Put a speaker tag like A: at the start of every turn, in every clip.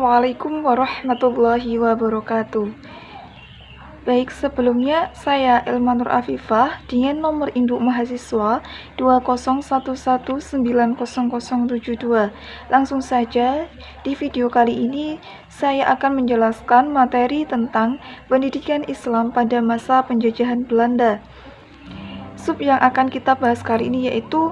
A: Assalamualaikum warahmatullahi wabarakatuh. Baik, sebelumnya saya Ilma Nur Afifah dengan nomor induk mahasiswa 201190072. Langsung saja, di video kali ini saya akan menjelaskan materi tentang pendidikan Islam pada masa penjajahan Belanda. Sub yang akan kita bahas kali ini yaitu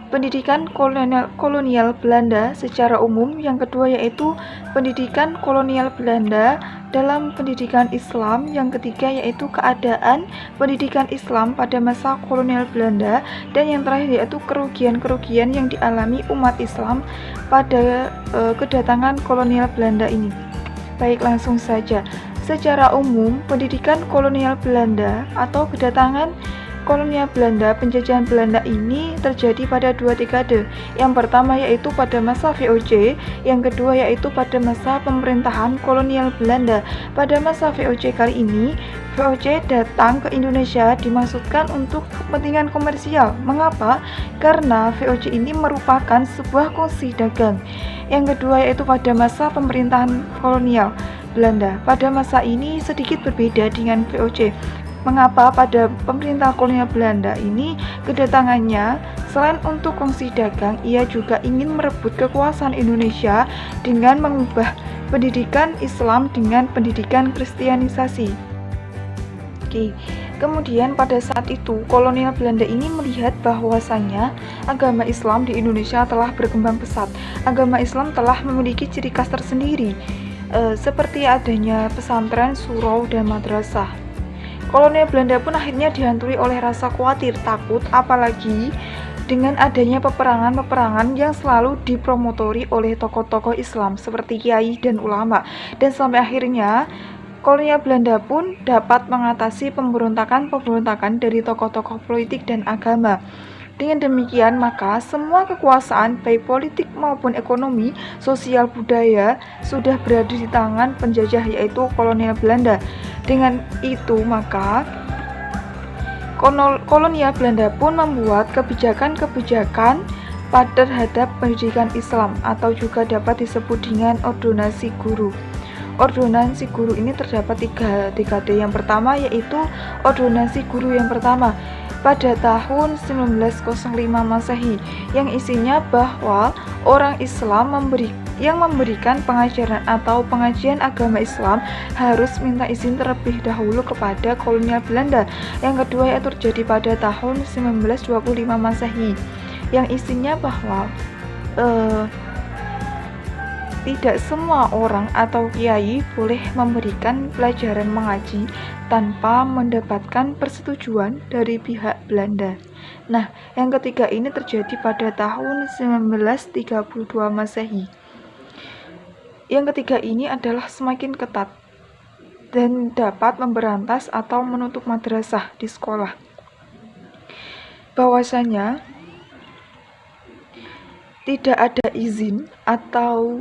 A: pendidikan kolonial Belanda secara umum, yang kedua yaitu pendidikan kolonial Belanda dalam pendidikan Islam, yang ketiga yaitu keadaan pendidikan Islam pada masa kolonial Belanda, dan yang terakhir yaitu kerugian-kerugian yang dialami umat Islam pada kedatangan kolonial Belanda ini. Baik, langsung saja. Secara umum, pendidikan kolonial Belanda atau kedatangan kolonial Belanda, penjajahan Belanda ini terjadi pada dua dekade. Yang pertama yaitu pada masa VOC, yang kedua yaitu pada masa pemerintahan kolonial Belanda. Pada masa VOC kali ini, VOC datang ke Indonesia dimaksudkan untuk kepentingan komersial. Mengapa? Karena VOC ini merupakan sebuah kongsi dagang. Yang kedua yaitu pada masa pemerintahan kolonial Belanda. Pada masa ini sedikit berbeda dengan VOC. Mengapa pada pemerintah kolonial Belanda ini kedatangannya selain untuk kongsi dagang, ia juga ingin merebut kekuasaan Indonesia dengan mengubah pendidikan Islam dengan pendidikan Kristianisasi. Kemudian pada saat itu kolonial Belanda ini melihat bahwasanya agama Islam di Indonesia telah berkembang pesat. Agama Islam telah memiliki ciri khas tersendiri, seperti adanya pesantren, surau, dan madrasah. Kolonial Belanda pun akhirnya dihantui oleh rasa khawatir, takut, apalagi dengan adanya peperangan-peperangan yang selalu dipromotori oleh tokoh-tokoh Islam seperti kiai dan ulama. Dan sampai akhirnya kolonial Belanda pun dapat mengatasi pemberontakan-pemberontakan dari tokoh-tokoh politik dan agama. Dengan demikian, maka semua kekuasaan baik politik maupun ekonomi, sosial, budaya sudah berada di tangan penjajah yaitu kolonial Belanda. Dengan itu, maka kolonial Belanda pun membuat kebijakan-kebijakan terhadap pendidikan Islam atau juga dapat disebut dengan ordonansi guru. Ordonansi guru ini terdapat 3 dekade. Yang pertama yaitu ordonansi guru yang pertama pada tahun 1905 Masehi, yang isinya bahwa orang Islam yang memberikan pengajaran atau pengajian agama Islam harus minta izin terlebih dahulu kepada kolonial Belanda. Yang kedua yaitu terjadi pada tahun 1925 Masehi, yang isinya bahwa tidak semua orang atau kiai boleh memberikan pelajaran mengaji tanpa mendapatkan persetujuan dari pihak Belanda. Nah, yang ketiga ini terjadi pada tahun 1932 Masehi. Yang ketiga ini adalah semakin ketat dan dapat memberantas atau menutup madrasah di sekolah. Bahwasanya tidak ada izin atau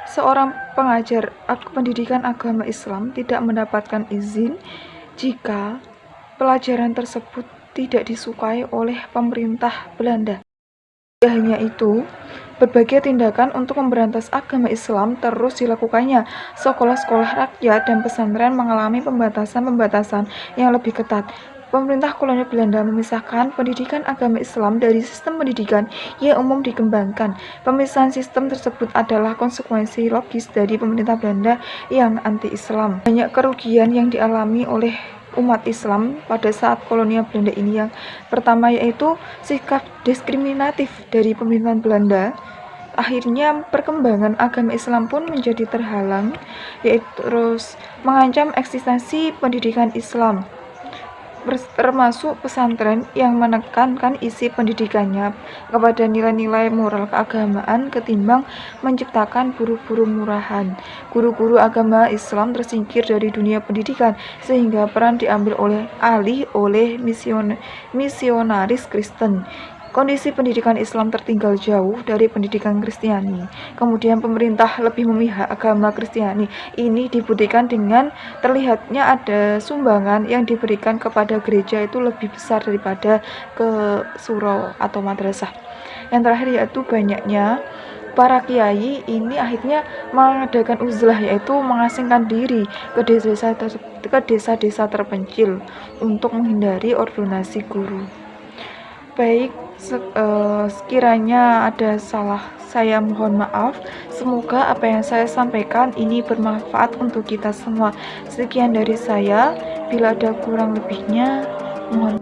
A: seorang pengajar pendidikan agama Islam tidak mendapatkan izin jika pelajaran tersebut tidak disukai oleh pemerintah Belanda. Tidak hanya itu, berbagai tindakan untuk memberantas agama Islam terus dilakukannya. Sekolah-sekolah rakyat dan pesantren mengalami pembatasan-pembatasan yang lebih ketat. Pemerintah kolonial Belanda memisahkan pendidikan agama Islam dari sistem pendidikan yang umum dikembangkan. Pemisahan sistem tersebut adalah konsekuensi logis dari pemerintah Belanda yang anti-Islam. Banyak kerugian yang dialami oleh umat Islam pada saat kolonial Belanda ini. Yang pertama yaitu sikap diskriminatif dari pemerintahan Belanda. Akhirnya perkembangan agama Islam pun menjadi terhalang, yaitu terus mengancam eksistensi pendidikan Islam, termasuk pesantren yang menekankan isi pendidikannya kepada nilai-nilai moral keagamaan ketimbang menciptakan guru-guru murahan. Guru-guru agama Islam tersingkir dari dunia pendidikan sehingga peran diambil oleh misionaris Kristen. Kondisi pendidikan Islam tertinggal jauh dari pendidikan Kristiani. Kemudian pemerintah lebih memihak agama Kristiani. Ini dibuktikan dengan terlihatnya ada sumbangan yang diberikan kepada gereja itu lebih besar daripada ke surau atau madrasah. Yang terakhir yaitu banyaknya para kiai ini akhirnya mengadakan uzlah, yaitu mengasingkan diri ke desa-desa terpencil untuk menghindari ordinasi guru. Baik, sekiranya ada salah, saya mohon maaf. Semoga apa yang saya sampaikan ini bermanfaat untuk kita semua. Sekian dari saya. Bila ada kurang lebihnya, mohon